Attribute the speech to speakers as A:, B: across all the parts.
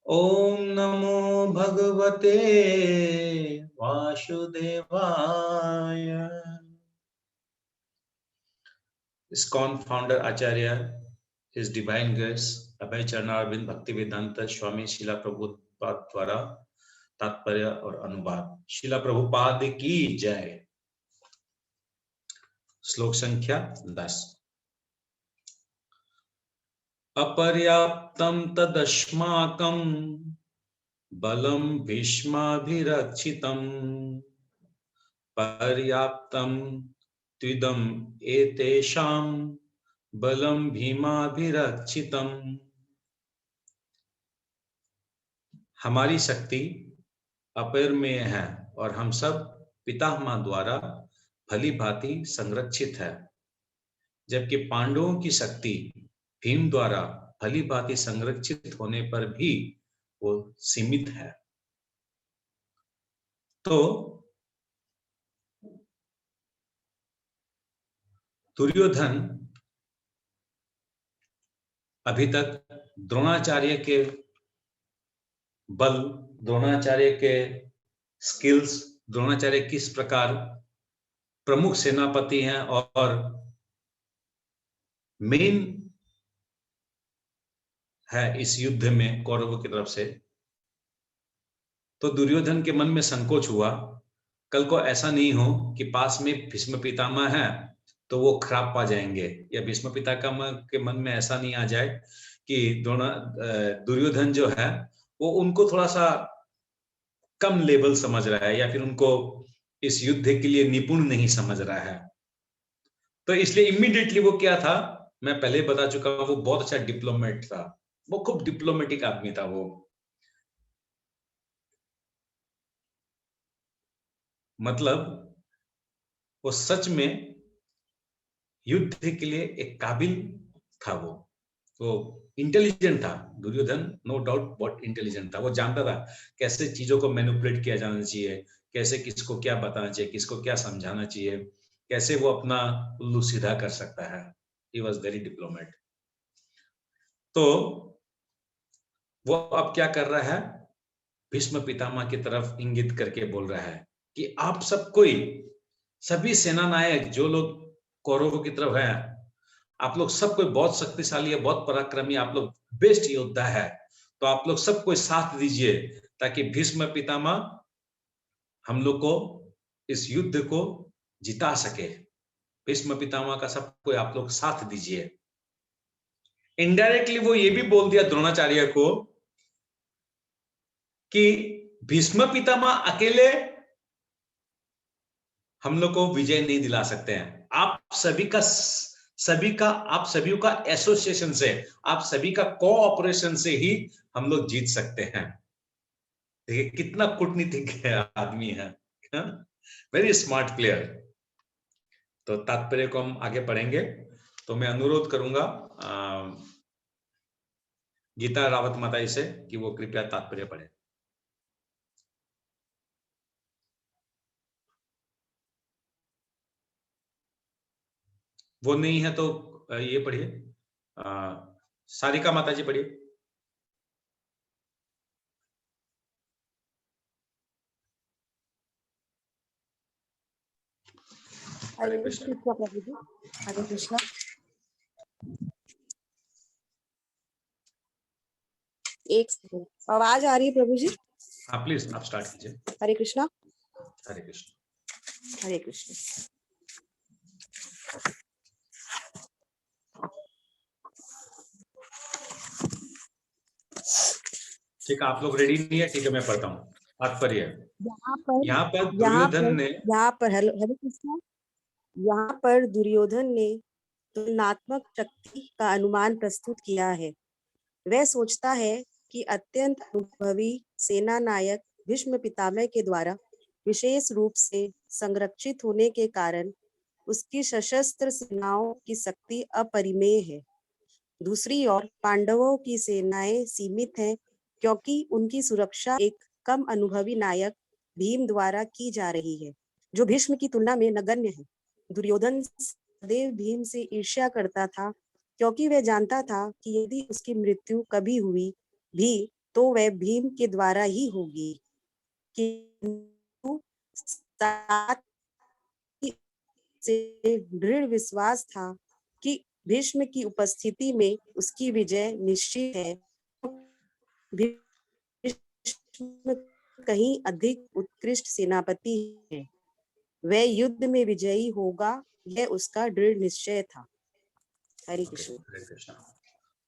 A: ओम नमो भगवते वासुदेवाय। ISKCON founder आचार्य, His Divine Grace अभय चरणारविंद भक्तिवेदांत स्वामी शिला प्रभुपाद द्वारा तात्पर्य और अनुवाद। शिला प्रभुपाद की जय। श्लोक संख्या 10। अपर्याप्तं तदस्माकं बलं भीष्माभिरक्षितम् पर्याप्तं त्विदम् एतेषां बलं भीमाभिरक्षितम्। हमारी शक्ति अपरिमेय है और हम सब पितामह द्वारा भली भांति संरक्षित है, जबकि पांडवों की शक्ति भीम द्वारा भली भांति संरक्षित होने पर भी वो सीमित है। तो दुर्योधन अभी तक द्रोणाचार्य के बल, द्रोणाचार्य के स्किल्स, द्रोणाचार्य किस प्रकार प्रमुख सेनापति हैं और मेन है इस युद्ध में कौरवों की तरफ से, तो दुर्योधन के मन में संकोच हुआ कल को ऐसा नहीं हो कि पास में भीष्म पितामह है तो वो खराब पा जाएंगे, या भीष्म पितामह के मन में ऐसा नहीं आ जाए कि दुर्योधन जो है वो उनको थोड़ा सा कम लेवल समझ रहा है या फिर उनको इस युद्ध के लिए निपुण नहीं समझ रहा है। तो इसलिए इमीडिएटली वो क्या था, मैं पहले बता चुका हूं, वो बहुत अच्छा डिप्लोमेट था, वो खूब डिप्लोमेटिक आदमी था। वो मतलब वो सच में युद्ध के लिए एक काबिल था। वो इंटेलिजेंट था दुर्योधन, नो डाउट बहुत इंटेलिजेंट था। वो जानता था कैसे चीजों को मैनिपुलेट किया जाना चाहिए, कैसे किसको क्या बताना चाहिए, किसको क्या समझाना चाहिए, कैसे वो अपना उल्लू सीधा कर सकता है। He was very diplomat. तो वो अब क्या कर रहा है, भीष्म पितामह की तरफ इंगित करके बोल रहा है कि आप सब कोई, सभी सेना नायक जो लोग कौरवों की तरफ है, आप लोग सब कोई बहुत शक्तिशाली है, बहुत पराक्रमी, आप लोग बेस्ट योद्धा है, तो आप लोग सब कोई साथ दीजिए ताकि भीष्म पितामह हम लोग को इस युद्ध को जिता सके। भीष्म पितामह का सब कोई आप लोग साथ दीजिए। इनडायरेक्टली वो ये भी बोल दिया द्रोणाचार्य को कि भीष्म पितामह अकेले हम लोग को विजय नहीं दिला सकते हैं, आप सभी का एसोसिएशन से, आप सभी का कोऑपरेशन से ही हम लोग जीत सकते हैं। देखिए कितना कूटनीतिक आदमी है, वेरी स्मार्ट प्लेयर। तो तात्पर्य को हम आगे पढ़ेंगे। तो मैं अनुरोध करूंगा गीता रावत माता जी से कि वो कृपया तात्पर्य पढ़े। वो नहीं है तो ये पढ़िए, सारिका माता जी पढ़िए।
B: हरे कृष्ण प्रभु जी। हरे कृष्ण। एक सेकंड, आवाज आ रही है प्रभु जी?
A: हाँ प्लीज आप स्टार्ट कीजिए।
B: हरे कृष्णा।
A: हरे कृष्ण।
B: हरे कृष्ण।
A: ठीक है, आप लोग रेडी नहीं है? ठीक है, मैं पढ़ता हूँ तात्पर्य। यहाँ पर
B: हरे कृष्णा। यहाँ पर दुर्योधन ने तुलनात्मक शक्ति का अनुमान प्रस्तुत किया है। वह सोचता है कि अत्यंत अनुभवी सेना नायक भीष्म पितामह के द्वारा विशेष रूप से संरक्षित होने के कारण उसकी सशस्त्र सेनाओं की शक्ति अपरिमेय है। दूसरी ओर पांडवों की सेनाएं सीमित हैं, क्योंकि उनकी सुरक्षा एक कम अनुभवी नायक भीम द्वारा की जा रही है, जो भीष्म की तुलना में नगण्य है। दुर्योधन सदैव भीम से ईर्ष्या करता था, क्योंकि वह जानता था कि यदि उसकी मृत्यु कभी हुई भी तो वह भीम के द्वारा ही होगी, किंतु साथ ही से दृढ़ विश्वास था कि भीष्म की उपस्थिति में उसकी विजय निश्चित है। भीष्म कहीं अधिक उत्कृष्ट सेनापति है, वह युद्ध में विजयी होगा, यह उसका दृढ़ निश्चय था। हरे कृष्ण।
A: हरे कृष्णा।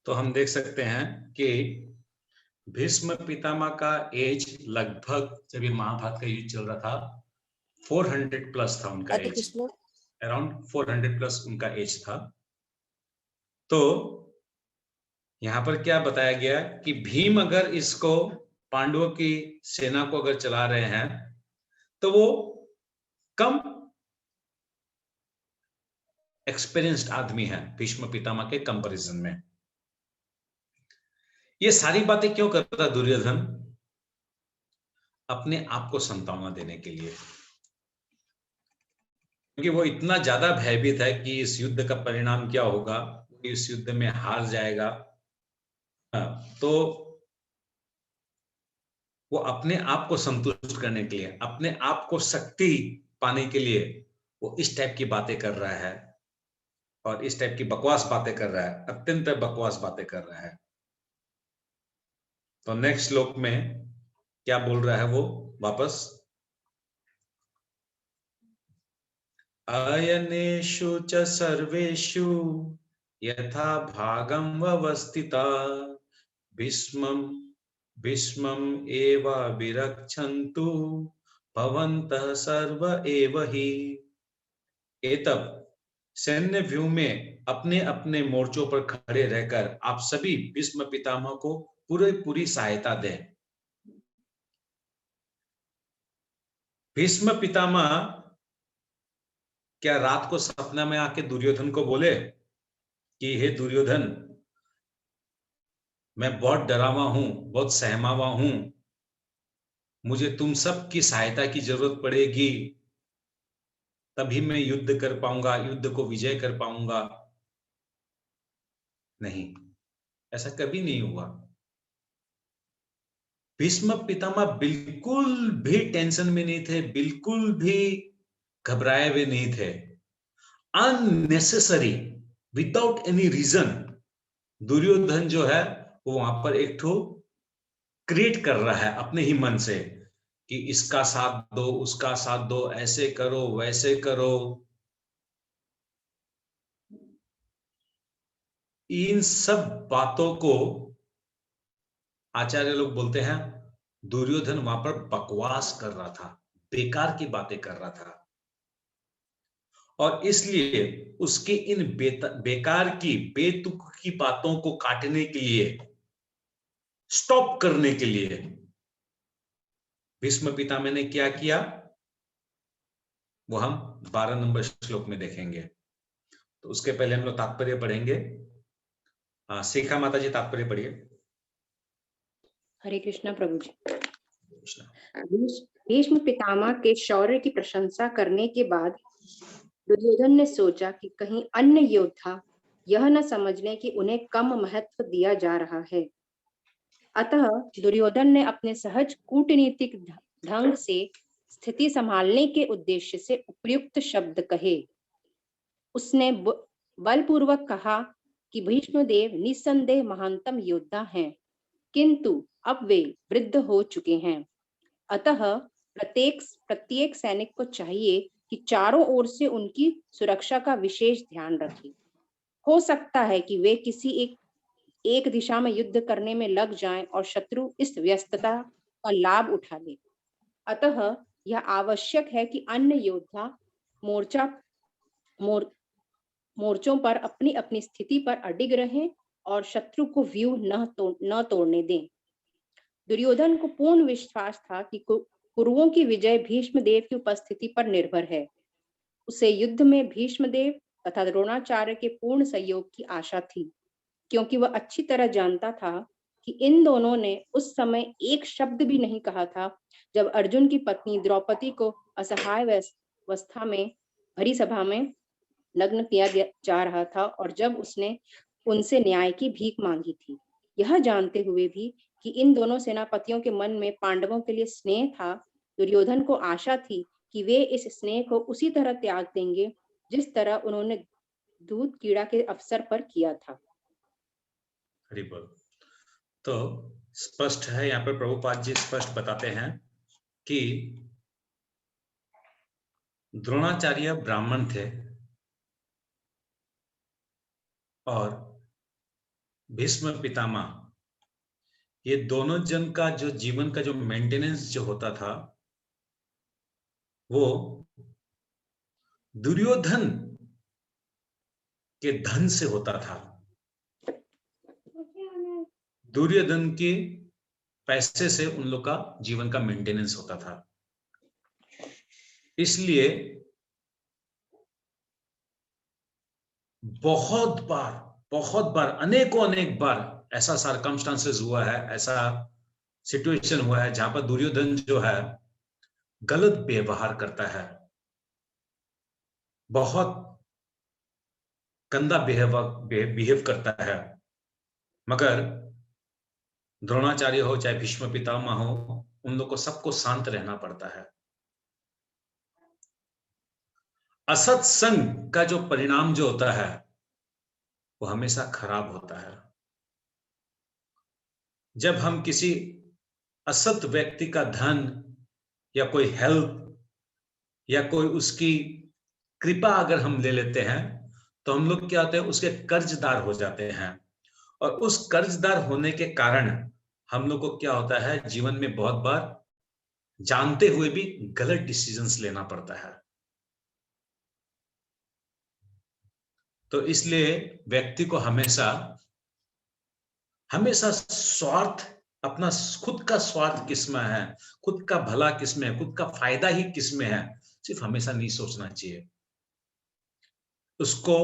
A: तो हम देख सकते हैं कि भीष्म पितामह का एज लगभग, जब ये महाभारत का युद्ध चल रहा था, 400 प्लस था उनका
B: हरे
A: एज,
B: कृष्ण।
A: अराउंड 400 प्लस उनका एज था। तो यहां पर क्या बताया गया कि भीम अगर इसको, पांडवों की सेना को अगर चला रहे हैं, तो वो कम एक्सपीरियंस्ड आदमी है भीष्म पितामह के कंपैरिजन में। ये सारी बातें क्यों करता दुर्योधन? अपने आप को सांत्वना देने के लिए, क्योंकि वो इतना ज्यादा भयभीत है कि इस युद्ध का परिणाम क्या होगा, इस युद्ध में हार जाएगा। तो वो अपने आप को संतुष्ट करने के लिए, अपने आप को शक्ति पाने के लिए वो इस टाइप की बातें कर रहा है, और इस टाइप की बकवास बातें कर रहा है, अत्यंत बकवास बातें कर रहा है। तो नेक्स्ट श्लोक में क्या बोल रहा है वो वापस, अयनेषु च सर्वेषु यथा भागं व्यवस्थिता भीष्मम् एव विरक्षन्तु भवन्तः सर्व एव हि। एतब सैन्य व्यूह में अपने अपने मोर्चों पर खड़े रहकर आप सभी भीष्म पितामह को पूरी सहायता दें। भीष्म पितामह क्या रात को सपना में आके दुर्योधन को बोले कि हे दुर्योधन, मैं बहुत डरावा हूं, बहुत सहमावा हूं, मुझे तुम सब की सहायता की जरूरत पड़ेगी, तभी मैं युद्ध कर पाऊंगा, युद्ध को विजय कर पाऊंगा? नहीं, ऐसा कभी नहीं हुआ। भीष्म पितामह बिल्कुल भी टेंशन में नहीं थे, बिल्कुल भी घबराए हुए नहीं थे। Unnecessary, without any reason Duryodhan जो है वो वहां पर एक ठो क्रिएट कर रहा है अपने ही मन से कि इसका साथ दो, उसका साथ दो, ऐसे करो, वैसे करो। इन सब बातों को आचार्य लोग बोलते हैं दुर्योधन वहां पर बकवास कर रहा था, बेकार की बातें कर रहा था, और इसलिए उसकी इन बेकार की, बेतुक की बातों को काटने के लिए, स्टॉप करने के लिए भीष्म पितामह ने क्या किया, वो हम 12 नंबर श्लोक में देखेंगे। तो उसके पहले हम लोग तात्पर्य पढ़ेंगे। शिखा माता जी तात्पर्य पढ़िए।
C: हरे कृष्णा प्रभु जी। भीष्म पितामह के शौर्य की प्रशंसा करने के बाद दुर्योधन ने सोचा कि कहीं अन्य योद्धा यह न समझ लें कि उन्हें कम महत्व दिया जा रहा है। अतः दुर्योधन ने अपने सहज कूटनीतिक ढंग से स्थिति संभालने के उद्देश्य से उपयुक्त शब्द कहे। उसने बलपूर्वक कहा कि भीष्मदेव निस्संदेह महानतम योद्धा हैं, किंतु अब वे वृद्ध हो चुके हैं। अतः प्रत्येक सैनिक को चाहिए कि चारों ओर से उनकी सुरक्षा का विशेष ध्यान रखें। हो सकता है कि वे किसी एक दिशा में युद्ध करने में लग जाएं और शत्रु इस व्यस्तता का लाभ उठा ले। अतः यह आवश्यक है कि अन्य योद्धा मोर्चों पर अपनी अपनी स्थिति पर अडिग रहें और शत्रु को व्यूह न तोड़ने दें। दुर्योधन को पूर्ण विश्वास था कि कुरुओं की विजय भीष्मदेव की उपस्थिति पर निर्भर है। उसे युद्ध में भीष्मदेव तथा द्रोणाचार्य के पूर्ण सहयोग की आशा थी, क्योंकि वह अच्छी तरह जानता था कि इन दोनों ने उस समय एक शब्द भी नहीं कहा था जब अर्जुन की पत्नी द्रौपदी को असहाय अवस्था में भरी सभा में नग्न किया जा रहा था, और जब उसने उनसे न्याय की भीख मांगी थी। यह जानते हुए भी कि इन दोनों सेनापतियों के मन में पांडवों के लिए स्नेह था, दुर्योधन को आशा थी कि वे इस स्नेह को उसी तरह त्याग देंगे जिस तरह उन्होंने दूध कीड़ा के अवसर पर किया था।
A: हरि बोल। तो स्पष्ट है, यहाँ पर प्रभुपाद जी स्पष्ट बताते हैं कि द्रोणाचार्य ब्राह्मण थे और भीष्म पितामह, ये दोनों जन का जो जीवन का जो मेंटेनेंस जो होता था वो दुर्योधन के धन से होता था। दुर्योधन के पैसे से उन लोग का जीवन का मेंटेनेंस होता था। इसलिए बहुत बार अनेक बार ऐसा सर्कमस्टांसेस हुआ है, ऐसा सिचुएशन हुआ है जहां पर दुर्योधन जो है गलत व्यवहार करता है, बहुत गंदा बिहेव करता है, मगर द्रोणाचार्य हो चाहे भीष्म पितामह हो, उन लोग को सबको शांत रहना पड़ता है। असत संग का जो परिणाम जो होता है वो हमेशा खराब होता है। जब हम किसी असत व्यक्ति का धन या कोई हेल्प या कोई उसकी कृपा अगर हम ले लेते हैं तो हम लोग क्या होते हैं, उसके कर्जदार हो जाते हैं, और उस कर्जदार होने के कारण हम लोग को क्या होता है, जीवन में बहुत बार जानते हुए भी गलत डिसीजंस लेना पड़ता है। तो इसलिए व्यक्ति को हमेशा स्वार्थ, अपना खुद का स्वार्थ किसमें है, खुद का भला किसमें है, खुद का फायदा ही किसमें है, सिर्फ हमेशा नहीं सोचना चाहिए। उसको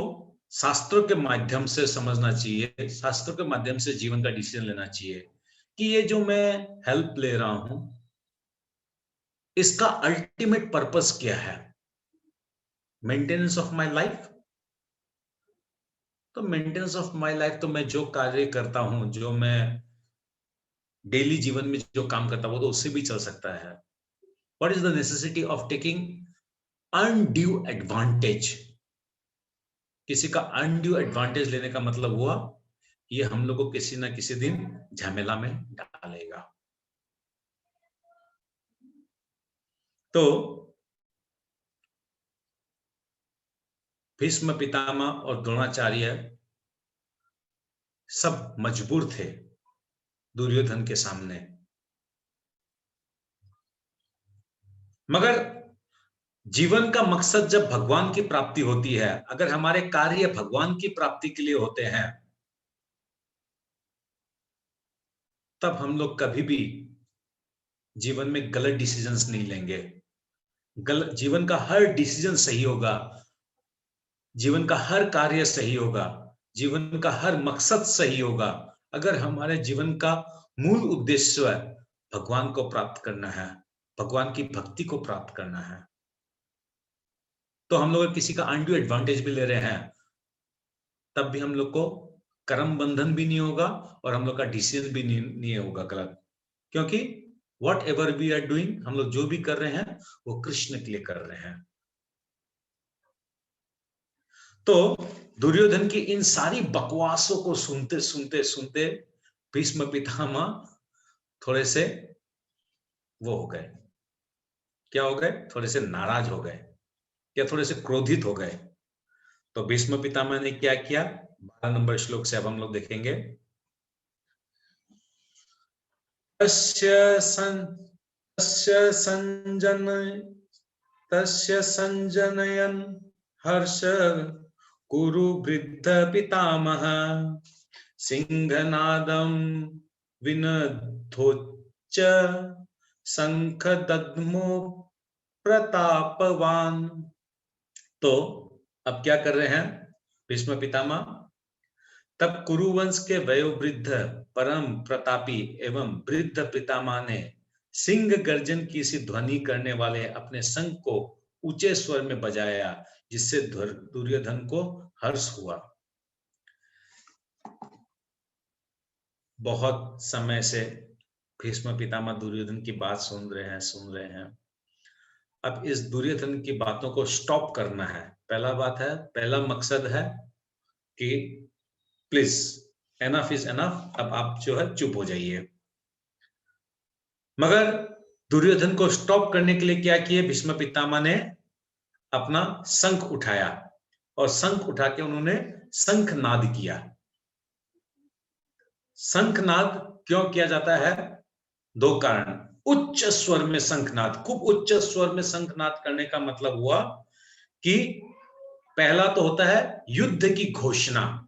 A: शास्त्रों के माध्यम से समझना चाहिए, शास्त्रों के माध्यम से जीवन का डिसीजन लेना चाहिए कि ये जो मैं हेल्प ले रहा हूं इसका अल्टीमेट पर्पस क्या है, मेंटेनेंस ऑफ माय लाइफ। तो मेंटेनेंस ऑफ माय लाइफ तो मैं जो कार्य करता हूं, जो मैं डेली जीवन में जो काम करता हूं, वो तो उससे भी चल सकता है। What is the necessity of taking undue advantage. किसी का अनड्यू एडवांटेज लेने का मतलब हुआ ये हम लोग को किसी ना किसी दिन झमेला में डालेगा। तो भीष्म पितामह और द्रोणाचार्य सब मजबूर थे दुर्योधन के सामने, मगर जीवन का मकसद जब भगवान की प्राप्ति होती है, अगर हमारे कार्य भगवान की प्राप्ति के लिए होते हैं, तब हम लोग कभी भी जीवन में गलत डिसीजंस नहीं लेंगे। जीवन का हर डिसीजन सही होगा, जीवन का हर कार्य सही होगा, जीवन का हर मकसद सही होगा, अगर हमारे जीवन का मूल उद्देश्य है भगवान को प्राप्त करना है, भगवान की भक्ति को प्राप्त करना है। तो हम लोग किसी का अनड्यू एडवांटेज भी ले रहे हैं तब भी हम लोग को कर्म बंधन भी नहीं होगा और हम लोग का डिसीजन भी नहीं होगा गलत, क्योंकि whatever we are doing, हम लोग जो भी कर रहे हैं वो कृष्ण के लिए कर रहे हैं। तो दुर्योधन की इन सारी बकवासों को सुनते सुनते सुनते भीष्म पितामह थोड़े से वो हो गए, क्या हो गए, थोड़े से नाराज हो गए या थोड़े से क्रोधित हो गए। तो भीष्म पितामह ने क्या किया, 12 नंबर श्लोक से अब हम लोग देखेंगे। तस्य संजनयन हर्ष कुरु वृद्ध पितामह सिंहनादम विनधोच्च शंख दद्मो प्रतापवान। तो अब क्या कर रहे हैं भीष्म पितामह, तब कुरुवंश के वयोवृद्ध परम प्रतापी एवं वृद्ध पितामह ने सिंह गर्जन की सी ध्वनि करने वाले अपने शंख को ऊंचे स्वर में बजाया, जिससे दुर्योधन को हर्ष हुआ। बहुत समय से भीष्म पितामह दुर्योधन की बात सुन रहे हैं। अब इस दुर्योधन की बातों को स्टॉप करना है। पहला मकसद है कि प्लीज एनफ इज एनफ, अब आप जो है चुप हो जाइए। मगर दुर्योधन को स्टॉप करने के लिए क्या किए भीष्म पितामह ने? अपना शंख उठाया और शंख उठा के उन्होंने शंखनाद किया। शंखनाद क्यों किया जाता है? दो कारण। उच्च स्वर में शंखनाद, खूब उच्च स्वर में शंखनाद करने का मतलब हुआ कि पहला तो होता है युद्ध की घोषणा,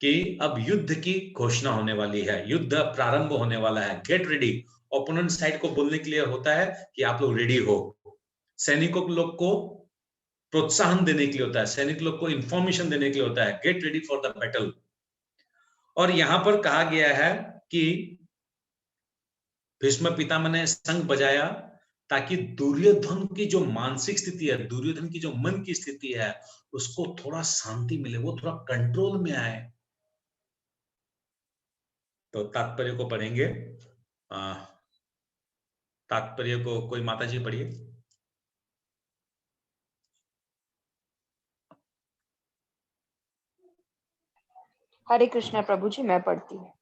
A: कि अब युद्ध की घोषणा होने वाली है, युद्ध प्रारंभ होने वाला है। गेट रेडी, ओपोनेंट साइड को बोलने के लिए होता है कि आप लोग रेडी हो। सैनिकों लोग को प्रोत्साहन देने के लिए होता है, सैनिक लोग को इंफॉर्मेशन देने के लिए होता है, get ready for the battle. और यहां पर कहा गया है कि भीष्म पितामह ने शंख बजाया ताकि दुर्योधन की जो मानसिक स्थिति है, दुर्योधन की जो मन की स्थिति है, उसको थोड़ा शांति मिले, वो थोड़ा कंट्रोल में आए। तो तात्पर्य को पढ़ेंगे। तात्पर्य को कोई माता जी पढ़िए।
D: हरे कृष्ण प्रभु जी, मैं पढ़ती हूँ।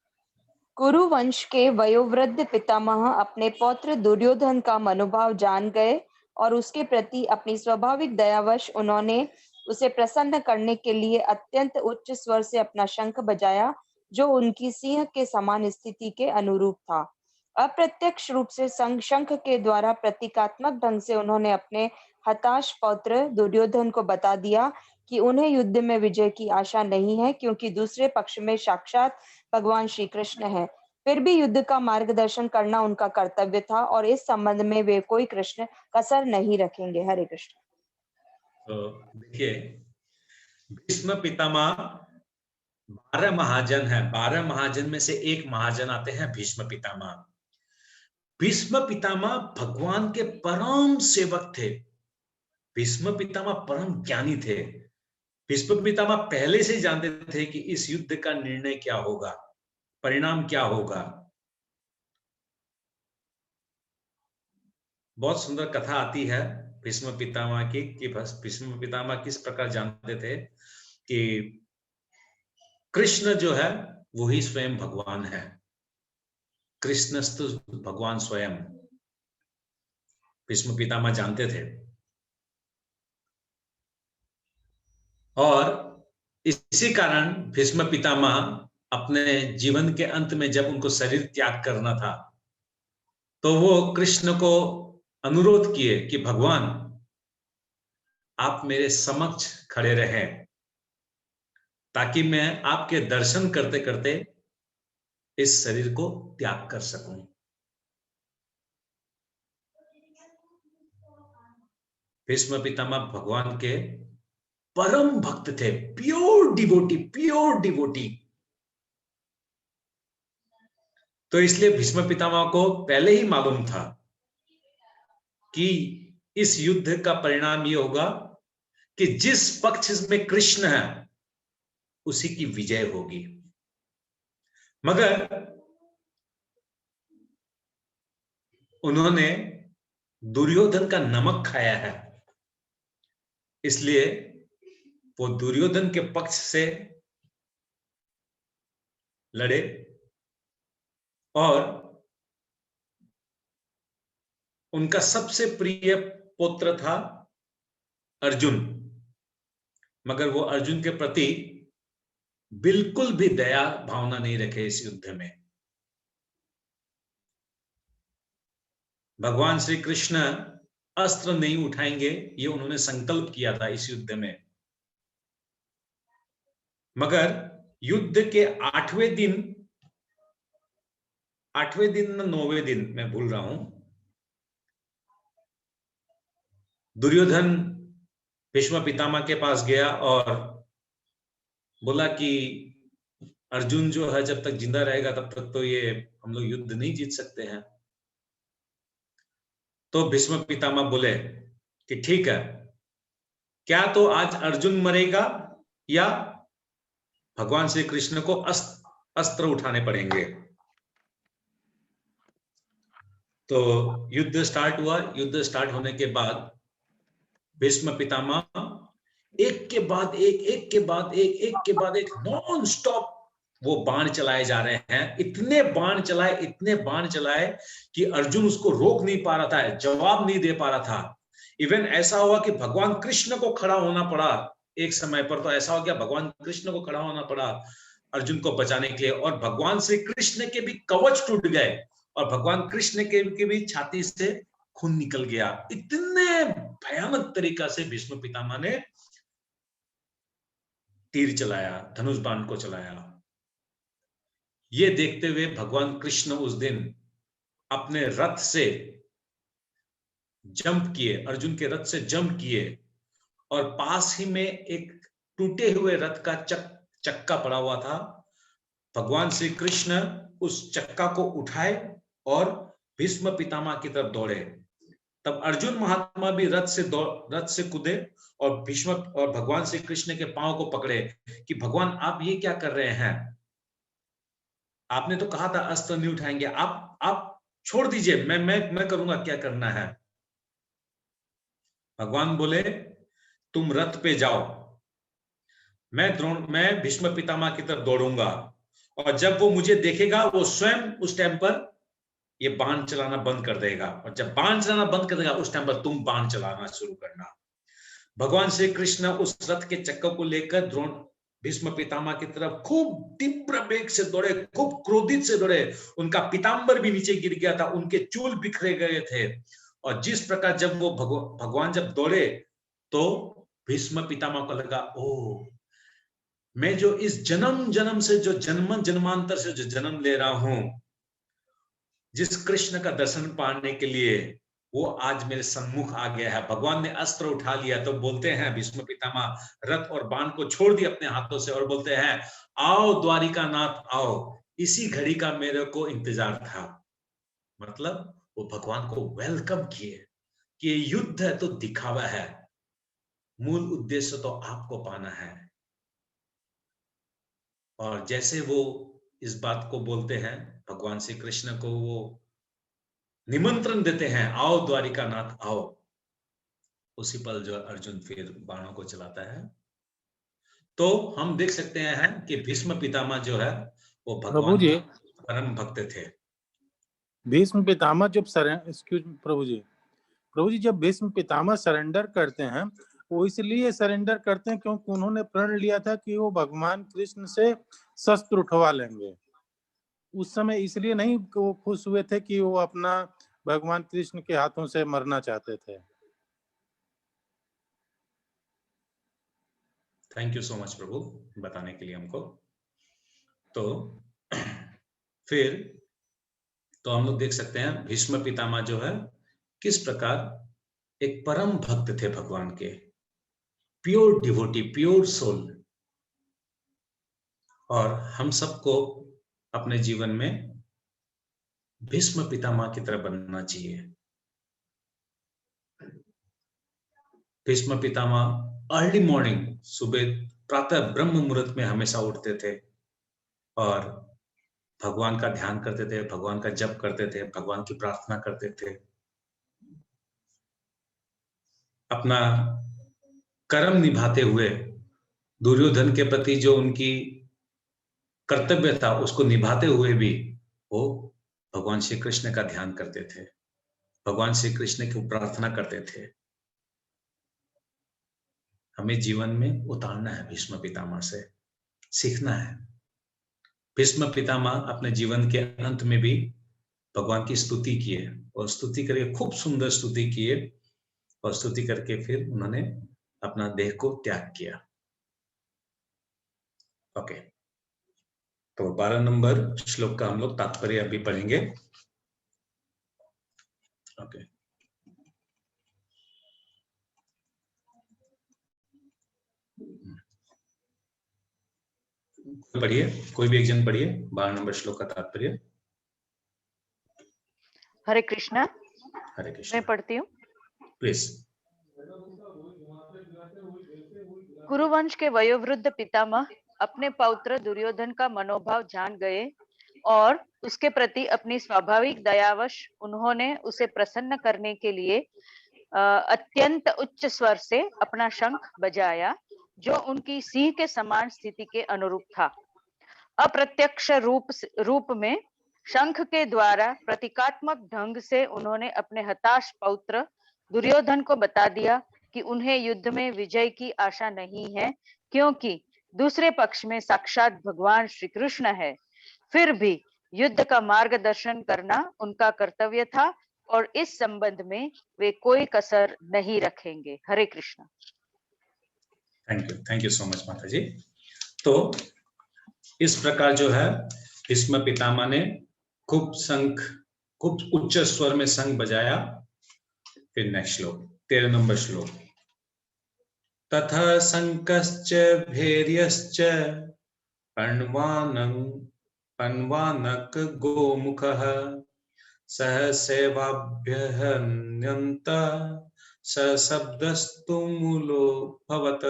D: कुरु वंश के वयोवृद्ध पितामह अपने पौत्र दुर्योधन का मनोभाव जान गए और उसके प्रति अपनी स्वाभाविक दयावश उन्होंने उसे प्रसन्न करने के लिए अत्यंत उच्च स्वर से अपना शंख बजाया, जो उनकी सिंह के समान स्थिति के अनुरूप था। अप्रत्यक्ष रूप से शंख के द्वारा प्रतीकात्मक ढंग से उन्होंने अपने हताश पौत्र दुर्योधन को बता दिया कि उन्हें युद्ध में विजय की आशा नहीं है, क्योंकि दूसरे पक्ष में साक्षात भगवान श्री कृष्ण है। फिर भी युद्ध का मार्गदर्शन करना उनका कर्तव्य था और इस संबंध में वे कोई कृष्ण कसर नहीं रखेंगे। हरे कृष्ण।
A: तो देखिए, भीष्म पितामह 12 महाजन है, 12 महाजन में से एक महाजन आते हैं भीष्म पितामह। भीष्म पितामह भगवान के परम सेवक थे। भीष्म पितामह परम ज्ञानी थे। भीष्म पितामह पहले से जानते थे कि इस युद्ध का निर्णय क्या होगा, परिणाम क्या होगा। बहुत सुंदर कथा आती है भीष्म पितामह की कि भीष्म पितामह किस प्रकार जानते थे कि कृष्ण जो है वही स्वयं भगवान है। कृष्णस्तु भगवान स्वयं, भीष्म पितामह जानते थे। और इसी कारण भीष्म पितामह अपने जीवन के अंत में जब उनको शरीर त्याग करना था, तो वो कृष्ण को अनुरोध किए कि भगवान आप मेरे समक्ष खड़े रहें, ताकि मैं आपके दर्शन करते करते इस शरीर को त्याग कर सकूं। भीष्म पितामह भगवान के परम भक्त थे, प्योर डिवोटी। तो इसलिए भीष्म पितामह को पहले ही मालूम था कि इस युद्ध का परिणाम यह होगा कि जिस पक्ष में कृष्ण है उसी की विजय होगी। मगर उन्होंने दुर्योधन का नमक खाया है, इसलिए वो दुर्योधन के पक्ष से लड़े और उनका सबसे प्रिय पुत्र था अर्जुन, मगर वो अर्जुन के प्रति बिल्कुल भी दया भावना नहीं रखे। इस युद्ध में भगवान श्री कृष्ण अस्त्र नहीं उठाएंगे, ये उन्होंने संकल्प किया था इस युद्ध में। मगर युद्ध के 8वें दिन ना 9वें दिन, मैं भूल रहा हूं, दुर्योधन भीष्म पितामह के पास गया और बोला कि अर्जुन जो है जब तक जिंदा रहेगा तब तक तो ये हम लोग युद्ध नहीं जीत सकते हैं। तो भीष्म पितामह बोले कि ठीक है, क्या तो आज अर्जुन मरेगा या भगवान श्री कृष्ण को अस्त्र उठाने पड़ेंगे। तो युद्ध स्टार्ट हुआ। युद्ध स्टार्ट होने के बाद भीष्म पितामह एक के बाद एक नॉन स्टॉप वो बाण चलाए जा रहे हैं। इतने बाण चलाए कि अर्जुन उसको रोक नहीं पा रहा था, जवाब नहीं दे पा रहा था। इवन ऐसा हुआ कि भगवान कृष्ण को खड़ा होना पड़ा। एक समय पर तो ऐसा हो गया, भगवान कृष्ण को खड़ा होना पड़ा अर्जुन को बचाने के लिए, और भगवान श्री कृष्ण के भी कवच टूट गए और भगवान कृष्ण के भी छाती से खून निकल गया। इतने भयानक तरीका से भीष्म पितामह ने तीर चलाया, धनुष बाण को चलाया। ये देखते हुए भगवान कृष्ण उस दिन अपने रथ से जंप किए, अर्जुन के रथ से जंप किए, और पास ही में एक टूटे हुए रथ का चक्का पड़ा हुआ था। भगवान श्री कृष्ण उस चक्का को उठाए और भीष्म पितामह की तरफ दौड़े। तब अर्जुन महात्मा भी रथ से कूदे और भीष्म और भगवान श्री कृष्ण के पांव को पकड़े कि भगवान आप ये क्या कर रहे हैं? आपने तो कहा था अस्त्र नहीं उठाएंगे, आप छोड़ दीजिए, मैं करूंगा क्या करना है। भगवान बोले तुम रथ पे जाओ, मैं भीष्म पितामह की तरफ दौड़ूंगा, और जब वो मुझे देखेगा वो स्वयं उस टाइम पर ये बाण चलाना बंद कर देगा, और जब बाण चलाना बंद कर देगा उस टाइम पर तुम बाण चलाना शुरू करना। भगवान श्री कृष्ण उस रथ के चक्कर को लेकर द्रोण भीष्म पितामह की तरफ खूब तीव्र वेग से दौड़े, खूब क्रोधित से दौड़े। उनका पीतांबर भी नीचे गिर गया था, उनके चूल बिखरे गए थे। और जिस प्रकार जब वो भगवान जब दौड़े तो भीष्म पितामह को लगा, ओ मैं जो इस जन्म से जो जन्मांतर से जो जन्म ले रहा हूं, जिस कृष्ण का दर्शन पाने के लिए वो आज मेरे सम्मुख आ गया है। भगवान ने अस्त्र उठा लिया। तो बोलते हैं भीष्म पितामह रथ और बाण को छोड़ दिया अपने हाथों से और बोलते हैं, आओ द्वारिका नाथ आओ, इसी घड़ी का मेरे को इंतजार था। मतलब वो भगवान को वेलकम किए कि ये युद्ध है तो दिखावा है, मूल उद्देश्य तो आपको पाना है। और जैसे वो इस बात को बोलते हैं, भगवान श्री कृष्ण को वो निमंत्रण देते हैं, आओ द्वारिका नाथ आओ, उसी पल जो अर्जुन फिर बाणों को चलाता है। तो हम देख सकते हैं कि भीष्म पितामह जो है वो भगवान के परम भक्त थे।
E: भीष्म पितामह जब प्रभु जी जब भीष्म पितामह सरेंडर करते हैं, वो इसलिए सरेंडर करते हैं क्योंकि उन्होंने प्रण लिया था कि वो भगवान कृष्ण से शस्त्र उठवा लेंगे। उस समय इसलिए नहीं वो खुश हुए थे कि वो अपना भगवान कृष्ण के हाथों से मरना चाहते थे।
A: थैंक यू सो मच प्रभु बताने के लिए हमको। तो फिर तो हम लोग देख सकते हैं भीष्म पितामह जो है किस प्रकार एक परम भक्त थे भगवान के, प्योर डिवोटी, प्योर सोल। और हम सबको अपने जीवन में भीष्म पितामह की तरह बनना चाहिए। भीष्म पितामह अर्ली मॉर्निंग, सुबह प्रातः ब्रह्म मुहूर्त में हमेशा उठते थे और भगवान का ध्यान करते थे, भगवान का जप करते थे, भगवान की प्रार्थना करते थे। अपना कर्म निभाते हुए दुर्योधन के प्रति जो उनकी कर्तव्य था उसको निभाते हुए भी वो भगवान श्री कृष्ण का ध्यान करते थे, भगवान श्री कृष्ण की प्रार्थना करते थे। हमें जीवन में उतारना है भीष्म पितामह से, सीखना है। भीष्म पितामह अपने जीवन के अंत में भी भगवान की स्तुति किए और स्तुति करके खूब सुंदर स्तुति किए और स्तुति करके फिर उन्होंने अपना देह को त्याग किया। ओके, तो 12 नंबर श्लोक का हम लोग तात्पर्य अभी पढ़ेंगे। ओके, पढ़िए, कोई भी एक जन पढ़िए 12 नंबर श्लोक का तात्पर्य।
D: हरे कृष्णा।
A: हरे कृष्ण।
D: मैं पढ़ती हूँ
A: प्लीज।
D: कुरुवंश के वयोवृद्ध पितामह अपने पौत्र दुर्योधन का मनोभाव जान गए और उसके प्रति अपनी स्वाभाविक दयावश उन्होंने उसे प्रसन्न करने के लिए अत्यंत उच्च स्वर से अपना शंख बजाया, जो उनकी सिंह के समान स्थिति के अनुरूप था। अप्रत्यक्ष रूप में शंख के द्वारा प्रतीकात्मक ढंग से उन्होंने अपने हताश पौत्र दुर्योधन को बता दिया कि उन्हें युद्ध में विजय की आशा नहीं है, क्योंकि दूसरे पक्ष में साक्षात भगवान श्री कृष्ण है। फिर भी युद्ध का मार्गदर्शन करना उनका कर्तव्य था और इस संबंध में वे कोई कसर नहीं रखेंगे। Hare Krishna.
A: Thank you so much माता जी। तो इस प्रकार जो है भीष्म पितामह ने खूब उच्च स्वर में शंख बजाया। फिर नेक्स्ट श्लोक 13 नंबर श्लोक, तथा शंकश्च भैर्यश्च पण्वानक गोमुखः सहसेवाभ्यहन्यन्त सशब्दस्तु मूलो भवत।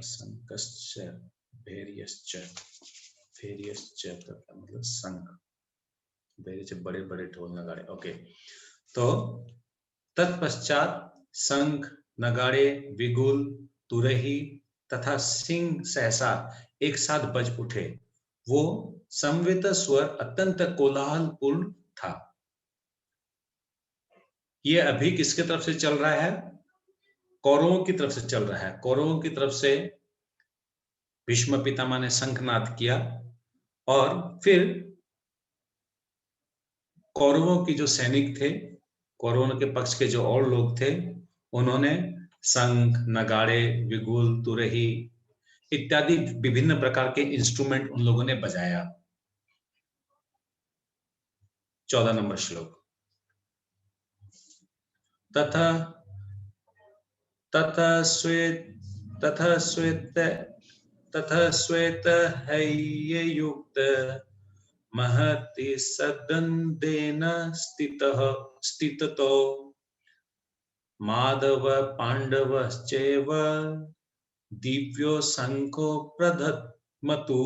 A: शंकश्च भैर्यश्च, भैर्यश्च मतलब शंख, भैर्य बड़े बड़े ढोल नगाड़े। ओके, तो तत्पश्चात शंख नगाड़े विगुल तुरही तथा सिंह सहसा एक साथ बज उठे। वो संवित स्वर अत्यंत कोलाहलपूर्ण था। ये अभी किसके तरफ से चल रहा है? कौरवों की तरफ से चल रहा है। कौरवों की तरफ से भीष्म पितामह ने शंखनाद किया और फिर कौरवों की जो सैनिक थे, कौरवों के पक्ष के जो और लोग थे, उन्होंने शंख नगाड़े विगुल तुरही इत्यादि विभिन्न प्रकार के इंस्ट्रूमेंट उन लोगों ने बजाया। 14 नंबर श्लोक, तथा श्वेत हैयुक्त महति सदन्देन स्थिततो माधव पांडवश्चैव दिव्यो शंखो प्रदध्मतु।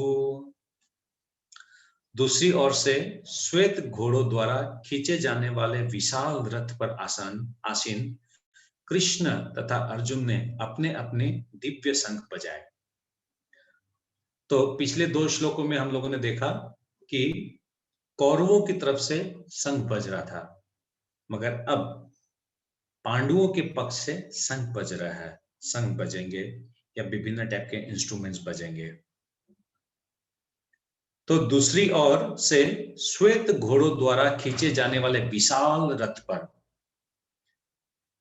A: दूसरी ओर से श्वेत घोड़ों द्वारा खींचे जाने वाले विशाल रथ पर आसीन कृष्ण तथा अर्जुन ने अपने अपने दिव्य शंख बजाए। तो पिछले 2 श्लोकों में हम लोगों ने देखा कि कौरवों की तरफ से शंख बज रहा था, मगर अब पांडवों के पक्ष से शंख बज रहा है। शंख बजेंगे या विभिन्न टाइप के इंस्ट्रूमेंट्स बजेंगे। तो दूसरी ओर से श्वेत घोड़ों द्वारा खींचे जाने वाले विशाल रथ पर,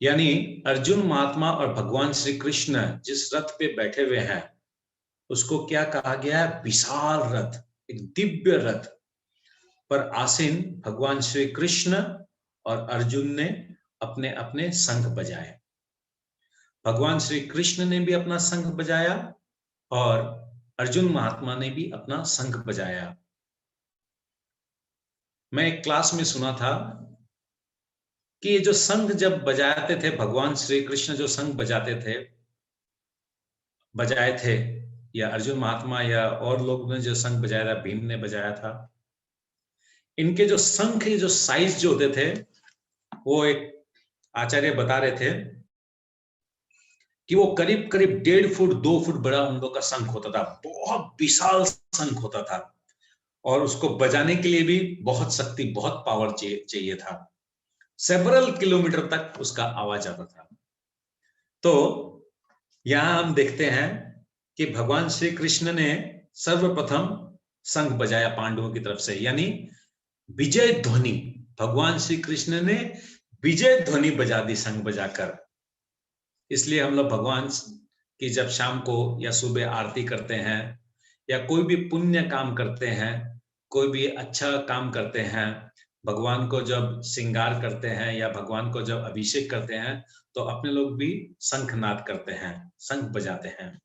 A: यानी अर्जुन महात्मा और भगवान श्री कृष्ण जिस रथ पे बैठे हुए हैं उसको क्या कहा गया है? विशाल रथ, एक दिव्य रथ पर आसीन भगवान श्री कृष्ण और अर्जुन ने अपने अपने शंख बजाए। भगवान श्री कृष्ण ने भी अपना शंख बजाया और अर्जुन महात्मा ने भी अपना शंख बजाया। मैं एक क्लास में सुना था कि ये जो शंख जब बजाते थे, भगवान श्री कृष्ण जो शंख बजाए थे या अर्जुन महात्मा या और लोग ने जो शंख बजाया था, भीम ने बजाया था, इनके जो शंख के जो साइज जो होते थे, वो एक आचार्य बता रहे थे कि वो करीब करीब 1.5 फुट 2 फुट बड़ा उन लोग का शंख होता था। बहुत विशाल शंख होता था और उसको बजाने के लिए भी बहुत शक्ति, बहुत पावर चाहिए था। सेवरल किलोमीटर तक उसका आवाज आता था। तो यहां हम देखते हैं कि भगवान श्री कृष्ण ने सर्वप्रथम शंख बजाया पांडवों की तरफ से, यानी विजय ध्वनि। भगवान श्री कृष्ण ने विजय ध्वनि बजा दी शंख बजाकर। इसलिए हम लोग भगवान की जब शाम को या सुबह आरती करते हैं या कोई भी पुण्य काम करते हैं, कोई भी अच्छा काम करते हैं, भगवान को जब श्रृंगार करते हैं या भगवान को जब अभिषेक करते हैं, तो अपने लोग भी शंखनाद करते हैं, शंख बजाते हैं।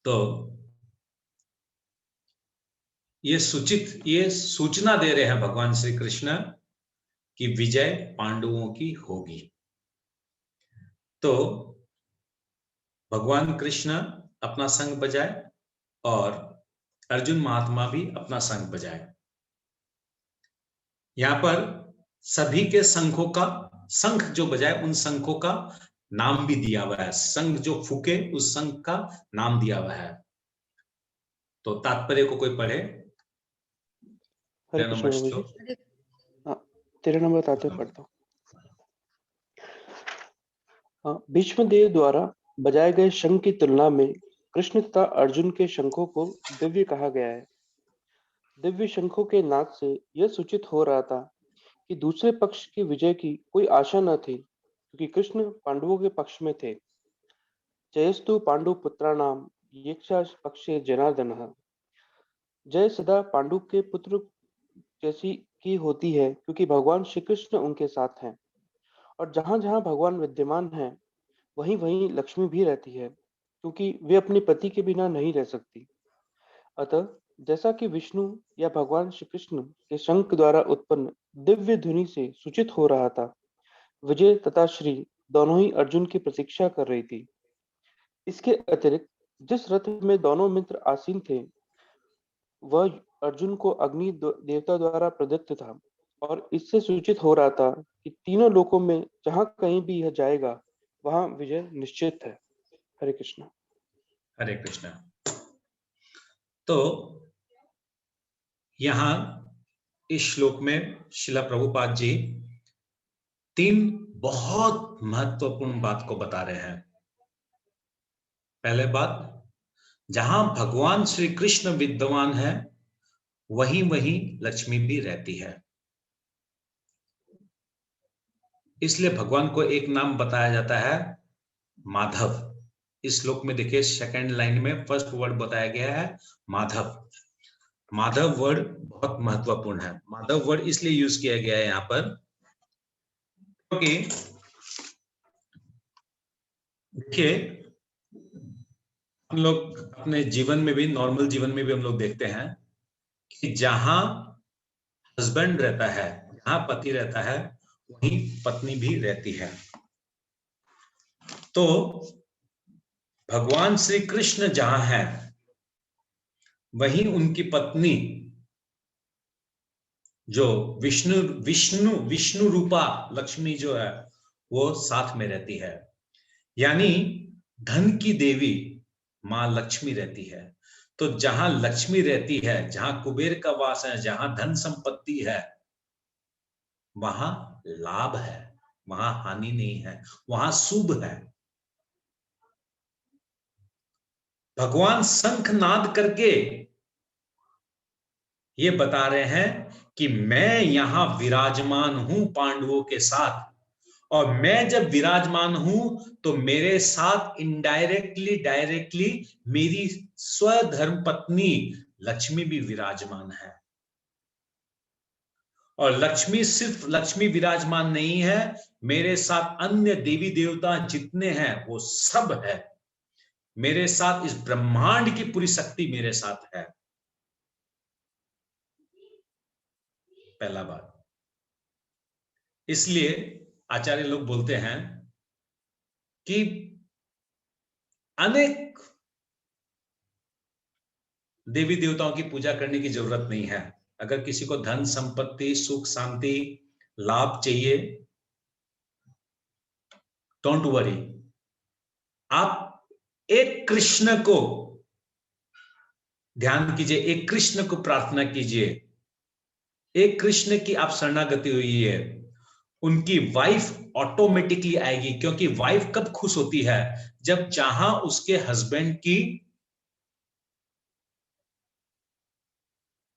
A: तो ये सूचना दे रहे हैं भगवान श्री कृष्ण कि विजय पांडवों की होगी। तो भगवान कृष्ण अपना शंख बजाए और अर्जुन महात्मा भी अपना शंख बजाए। यहां पर सभी के शंखों का, शंख जो बजाए उन शंखों का नाम भी दिया हुआ है। शंख जो फूके उस शंख का नाम दिया हुआ है। तो तात्पर्य को कोई पढ़े।
F: हरे कृष्ण प्रभु जी। हाँ, 13 नंबर तात्पर्य पढ़ता हूँ। भीष्म देव द्वारा बजाए गए शंख की तुलना में कृष्ण तथा अर्जुन के शंखों को दिव्य कहा गया है। दिव्य शंखों के नाद से यह सूचित हो रहा था कि दूसरे पक्ष की विजय की कोई आशा न थी, क्योंकि कृष्ण पांडवों के पक्ष में थे। जयस्तु पांडु पुत्राणाम येषा पक्षे जनार्दनः। जय सदा पांडु के पुत्र जैसी की होती है, क्योंकि भगवान श्री कृष्ण उनके साथ हैं। और जहां जहां भगवान विद्यमान हैं, वहीं वहीं लक्ष्मी भी रहती है, क्योंकि वे अपने पति के बिना नहीं रह सकती। अतः जैसा कि विष्णु या भगवान श्री कृष्ण के शंख द्वारा उत्पन्न दिव्य ध्वनि से सूचित हो रहा था, विजय तथा श्री दोनों ही अर्जुन की प्रतीक्षा कर रही थी। इसके अतिरिक्त जिस रथ में दोनों मित्र आसीन थे, वह अर्जुन को अग्नि देवता द्वारा प्रदत्त था, और इससे सूचित हो रहा था कि तीनों लोकों में जहां कहीं भी यह जाएगा, वहां विजय निश्चित है। हरे कृष्ण।
A: हरे कृष्ण। तो यहां इस श्लोक में श्रील प्रभुपाद जी 3 बहुत महत्वपूर्ण बात को बता रहे हैं। पहले बात, जहां भगवान श्री कृष्ण विद्यमान है, वहीं वहीं लक्ष्मी भी रहती है। इसलिए भगवान को एक नाम बताया जाता है माधव। इस श्लोक में देखिए, सेकंड लाइन में फर्स्ट वर्ड बताया गया है माधव। माधव वर्ड बहुत महत्वपूर्ण है। माधव वर्ड इसलिए यूज किया गया है यहां पर क्योंकि देखिए, हम लोग अपने जीवन में भी, नॉर्मल जीवन में भी हम लोग देखते हैं कि जहां हस्बैंड रहता है, जहां पति रहता है, वहीं पत्नी भी रहती है। तो भगवान श्री कृष्ण जहां है, वहीं उनकी पत्नी जो विष्णु रूपा लक्ष्मी जो है, वो साथ में रहती है। यानी धन की देवी मां लक्ष्मी रहती है। तो जहां लक्ष्मी रहती है, जहां कुबेर का वास है, जहां धन संपत्ति है, वहां लाभ है, वहां हानि नहीं है, वहां शुभ है। भगवान शंखनाद करके ये बता रहे हैं कि मैं यहां विराजमान हूं पांडवों के साथ, और मैं जब विराजमान हूं तो मेरे साथ इनडायरेक्टली डायरेक्टली मेरी स्वधर्म पत्नी लक्ष्मी भी विराजमान है। और लक्ष्मी, सिर्फ लक्ष्मी विराजमान नहीं है, मेरे साथ अन्य देवी देवता जितने हैं वो सब है। मेरे साथ इस ब्रह्मांड की पूरी शक्ति मेरे साथ है। पहला बात, इसलिए आचार्य लोग बोलते हैं कि अनेक देवी देवताओं की पूजा करने की जरूरत नहीं है। अगर किसी को धन संपत्ति, सुख शांति, लाभ चाहिए, डोंट वरी, आप एक कृष्ण को ध्यान कीजिए, एक कृष्ण को प्रार्थना कीजिए, एक कृष्ण की आप शरणागति हुई है, उनकी वाइफ ऑटोमेटिकली आएगी। क्योंकि वाइफ कब खुश होती है? जब जहां उसके हस्बैंड की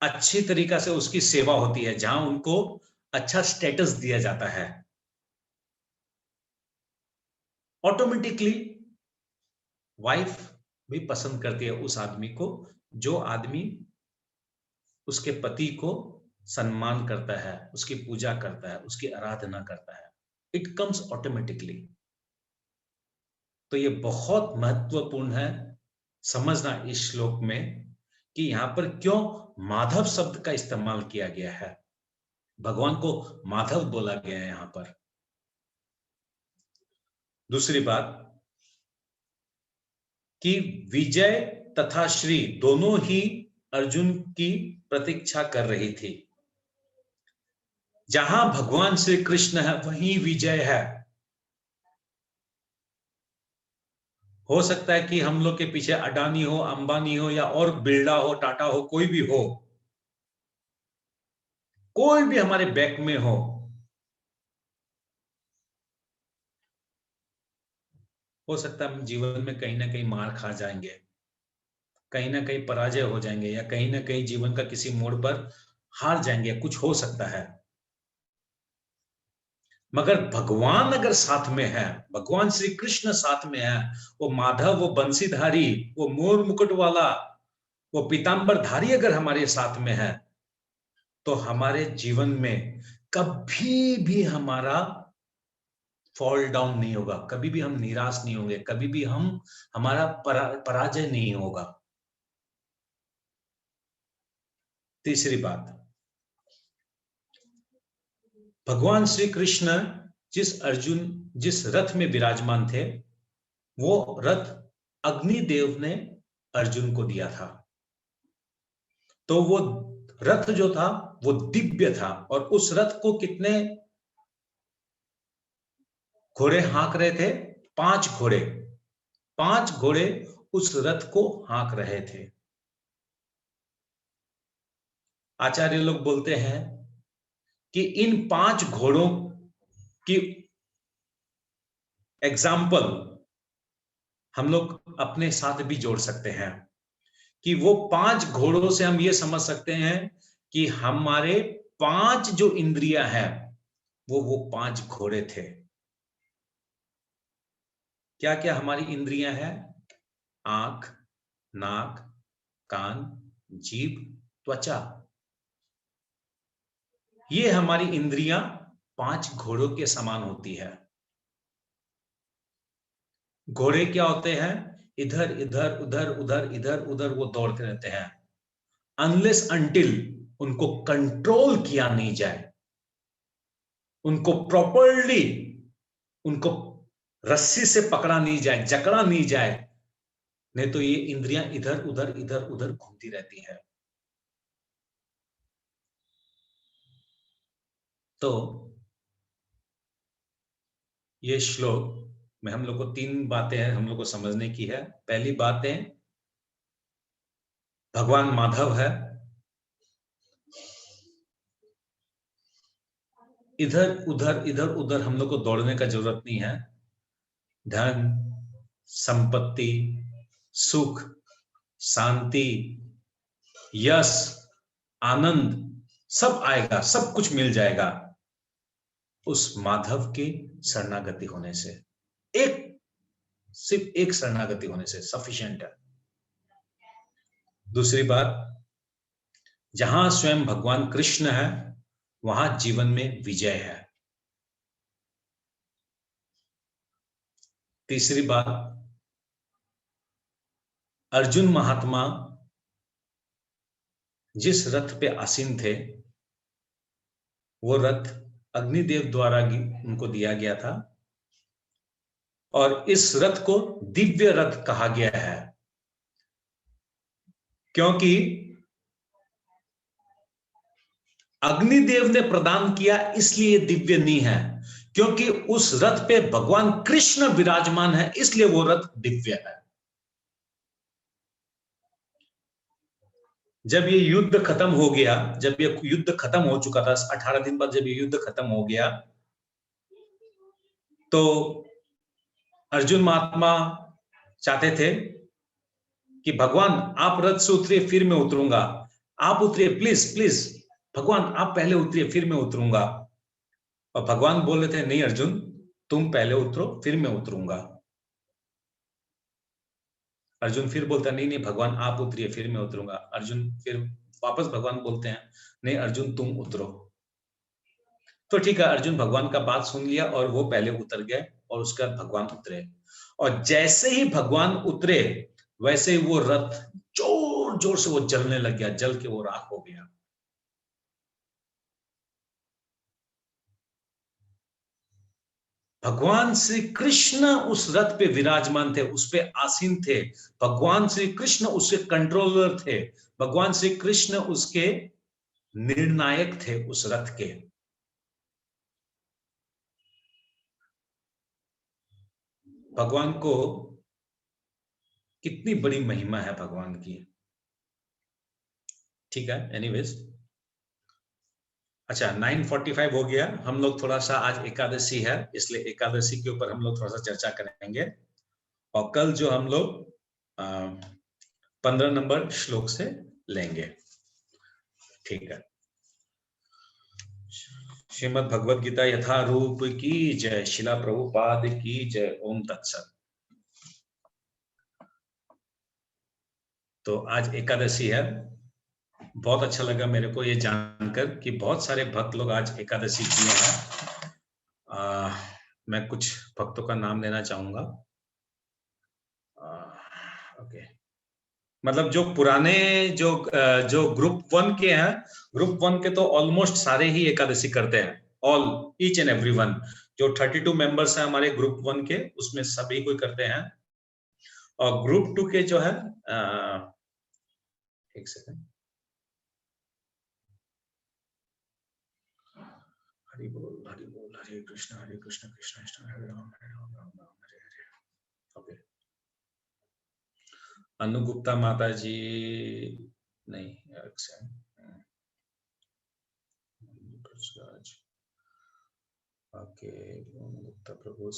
A: अच्छी तरीका से उसकी सेवा होती है, जहां उनको अच्छा स्टेटस दिया जाता है, ऑटोमेटिकली वाइफ भी पसंद करती है उस आदमी को, जो आदमी उसके पति को सम्मान करता है, उसकी पूजा करता है, उसकी आराधना करता है। It comes automatically. तो ये बहुत महत्वपूर्ण है समझना इस श्लोक में कि यहां पर क्यों माधव शब्द का इस्तेमाल किया गया है। भगवान को माधव बोला गया है यहां पर। दूसरी बात, कि विजय तथा श्री दोनों ही अर्जुन की प्रतीक्षा कर रही थी। जहां भगवान श्री कृष्ण है वहीं विजय है। हो सकता है कि हम लोग के पीछे अडानी हो, अंबानी हो, या और बिरला हो, टाटा हो, कोई भी हो, कोई भी हमारे बैक में हो सकता है हम जीवन में कहीं ना कहीं मार खा जाएंगे, कहीं ना कहीं पराजय हो जाएंगे, या कहीं ना कहीं जीवन का किसी मोड़ पर हार जाएंगे, कुछ हो सकता है। मगर भगवान अगर साथ में है, भगवान श्री कृष्ण साथ में है, वो माधव, वो बंसीधारी, वो मोर मुकुट वाला, वो पीतांबरधारी अगर हमारे साथ में है, तो हमारे जीवन में कभी भी हमारा फॉल डाउन नहीं होगा, कभी भी हम निराश नहीं होंगे, कभी भी हमारा पराजय नहीं होगा। तीसरी बात, भगवान श्री कृष्ण जिस रथ में विराजमान थे, वो रथ अग्निदेव ने अर्जुन को दिया था। तो वो रथ जो था वो दिव्य था, और उस रथ को कितने घोड़े हाँक रहे थे? 5 घोड़े। 5 घोड़े उस रथ को हाँक रहे थे। आचार्य लोग बोलते हैं कि इन 5 घोड़ों की एग्जाम्पल हम लोग अपने साथ भी जोड़ सकते हैं, कि वो 5 घोड़ों से हम ये समझ सकते हैं कि हमारे 5 जो इंद्रियां हैं वो 5 घोड़े थे। क्या क्या हमारी इंद्रियां हैं? आंख, नाक, कान, जीभ, त्वचा। ये हमारी इंद्रियां 5 घोड़ों के समान होती है। घोड़े क्या होते हैं? इधर इधर उधर उधर इधर उधर वो दौड़ते रहते हैं, अनलेस अनटिल उनको कंट्रोल किया नहीं जाए, उनको प्रॉपरली उनको रस्सी से पकड़ा नहीं जाए, जकड़ा नहीं जाए, नहीं तो ये इंद्रियां इधर उधर घूमती रहती है। तो ये श्लोक में हम लोग को 3 बातें हैं हम लोग को समझने की है। पहली बात है, भगवान माधव है, इधर उधर हम लोग को दौड़ने का जरूरत नहीं है। धन, संपत्ति, सुख, शांति, यश, आनंद सब आएगा, सब कुछ मिल जाएगा उस माधव की शरणागति होने से। सिर्फ एक शरणागति होने से सफिशिएंट है। दूसरी बात, जहां स्वयं भगवान कृष्ण है वहां जीवन में विजय है। तीसरी बात, अर्जुन महात्मा जिस रथ पे आसीन थे वो रथ अग्निदेव द्वारा उनको दिया गया था, और इस रथ को दिव्य रथ कहा गया है, क्योंकि अग्निदेव ने प्रदान किया इसलिए दिव्य नहीं है, क्योंकि उस रथ पे भगवान कृष्ण विराजमान है इसलिए वो रथ दिव्य है। जब ये युद्ध खत्म हो गया, जब ये युद्ध खत्म हो चुका था, 18 दिन बाद जब ये युद्ध खत्म हो गया, तो अर्जुन महात्मा चाहते थे कि भगवान आप रथ से उतरिए फिर मैं उतरूंगा, आप उतरिए प्लीज प्लीज, भगवान आप पहले उतरिए फिर मैं उतरूंगा। और भगवान बोल रहे थे नहीं अर्जुन, तुम पहले उतरो फिर मैं उतरूंगा। अर्जुन फिर बोलता नहीं नहीं भगवान आप उतरिए फिर मैं उतरूंगा। अर्जुन फिर वापस भगवान बोलते हैं नहीं अर्जुन तुम उतरो। तो ठीक है, अर्जुन भगवान का बात सुन लिया और वो पहले उतर गए, और उसके बाद भगवान उतरे, और जैसे ही भगवान उतरे वैसे ही वो रथ जोर जोर से वो जलने लग गया, जल के वो राख हो गया। भगवान श्री कृष्ण उस रथ पे विराजमान थे, उस पे आसीन थे, भगवान श्री कृष्ण उसके कंट्रोलर थे, भगवान श्री कृष्ण उसके निर्णायक थे उस रथ के। भगवान को कितनी बड़ी महिमा है भगवान की। ठीक है, एनीवेज। अच्छा, 9:45 हो गया। हम लोग थोड़ा सा, आज एकादशी है इसलिए एकादशी के ऊपर हम लोग थोड़ा सा चर्चा करेंगे, और कल जो हम लोग 15 नंबर श्लोक से लेंगे। ठीक है। श्रीमद् भगवद गीता यथारूप की जय, शिला प्रभुपाद की जय। ओम तत्सत। तो आज एकादशी है। बहुत अच्छा लगा मेरे को ये जानकर कि बहुत सारे भक्त लोग आज एकादशी किए हैं। मैं कुछ भक्तों का नाम लेना चाहूंगा। ओके, मतलब जो पुराने जो ग्रुप 1 के हैं, ग्रुप 1 के तो ऑलमोस्ट सारे ही एकादशी करते हैं, ऑल ईच एंड एवरीवन। जो 32 मेंबर्स हैं हमारे ग्रुप 1 के, उसमें सभी कोई करते हैं। और ग्रुप 2 के जो है, एक सेकंड, हरि बोल हरे कृष्ण कृष्ण कृष्ण हरे राम हरे राम हरे हरे। ओके, अनु गुप्ता माता जी नहीं, ओके, गुप्ता प्रभु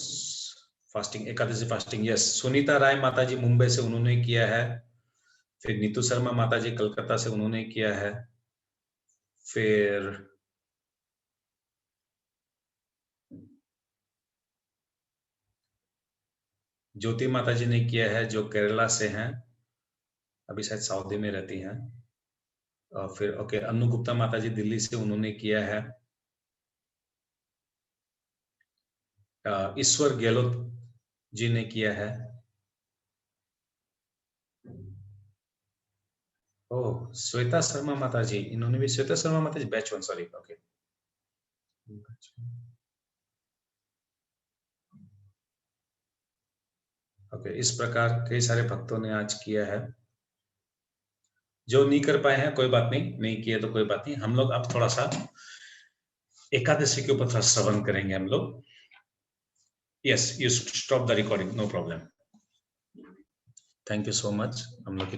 A: fasting, Ekadashi fasting, yes. Sunita Rai माता जी मुंबई से, उन्होंने किया है। फिर नीतू शर्मा माता जी कलकत्ता से, उन्होंने किया है। फिर ज्योति माता जी ने किया है, जो केरला से हैं, अभी शायद सऊदी में रहती हैं। और फिर ओके, अनु गुप्ता माता जी दिल्ली से, उन्होंने किया है। ईश्वर गहलोत जी ने किया है। ओह, श्वेता शर्मा माता जी, इन्होंने भी, श्वेता शर्मा माता जी बैच 1, सॉरी, ओके। ओके, इस प्रकार कई सारे भक्तों ने आज किया है। जो नहीं कर पाए हैं कोई बात नहीं, नहीं किए तो कोई बात नहीं। हम लोग अब थोड़ा सा एकादशी के ऊपर थोड़ा श्रवण करेंगे हम लोग। Yes, you stop the recording, no problem. Thank you so much. हम लोग